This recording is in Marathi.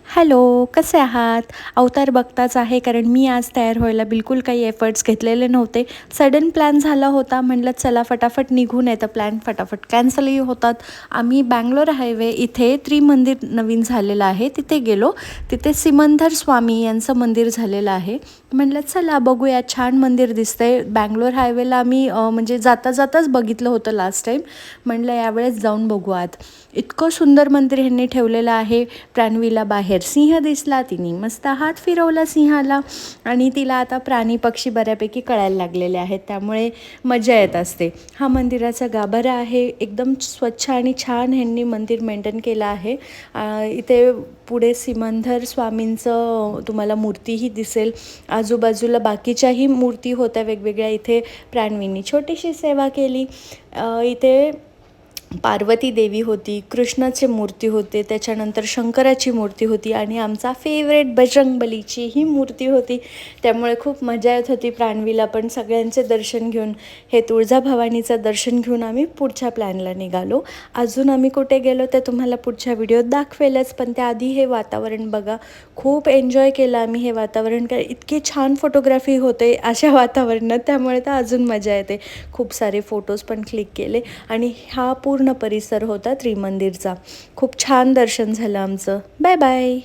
हॅलो, कसे आहात? अवतार बघताच आहे कारण मी आज तयार व्हायला बिलकुल काही एफर्ट्स घेतलेले नव्हते. सडन प्लॅन झाला होता. म्हटलं चला फटाफट निघून येतं, प्लॅन फटाफट कॅन्सलही होतात. आम्ही बंगलोर हायवे इथे त्रिमंदिर नवीन झालेलं आहे, तिथे गेलो. तिथे सिमंदर स्वामी यांचं मंदिर झालेलं आहे. म्हटलं चला बघूया, छान मंदिर दिसतंय. बंगलोर हायवेला आम्ही म्हणजे जाता जाताच बघितलं होतं लास्ट टाईम. म्हटलं यावेळेस जाऊन बघू आत. इतकं सुंदर मंदिर ह्यांनी ठेवलेलं आहे. प्राणवीला बाहेर सिंह दिसला, तिने मस्त हात फिरवला सिंहाला आणि तिला आता प्राणी पक्षी बऱ्यापैकी कळायला लागलेले आहेत, त्यामुळे मजा येत असते. हा मंदिराचा गाभारा आहे, एकदम स्वच्छ आणि छान ह्यांनी मंदिर मेंटेन केलं आहे. इथे पुढे सिमंदर स्वामींचं तुम्हाला मूर्तीही दिसेल. आजूबाजूला बाकीच्याही मूर्ती होत्या वेगवेगळ्या. इथे प्राणवींनी छोटीशी सेवा केली. इथे पार्वती देवी होती, कृष्णाची मूर्ती होते, त्याच्यानंतर शंकराची मूर्ती होती आणि आमचा फेवरेट बजरंगबलीची ही मूर्ती होती. त्यामुळे खूप मजा येत होती प्राणवीला पण. सगळ्यांचे दर्शन घेऊन, हे तुळजाभवानीचं दर्शन घेऊन आम्ही पुढच्या प्लॅनला निघालो. अजून आम्ही कुठे गेलो ते तुम्हाला पुढच्या व्हिडिओत दाखवेलच, पण त्याआधी हे वातावरण बघा. खूप एन्जॉय केलं आम्ही हे वातावरण, कारण इतकी छान फोटोग्राफी होते अशा वातावरणात, त्यामुळे तर अजून मजा येते. खूप सारे फोटोज पण क्लिक केले आणि हा पूर्ण परिसर होता त्रिमंदिरचा. खूप छान दर्शन झालं आमचं. Bye bye.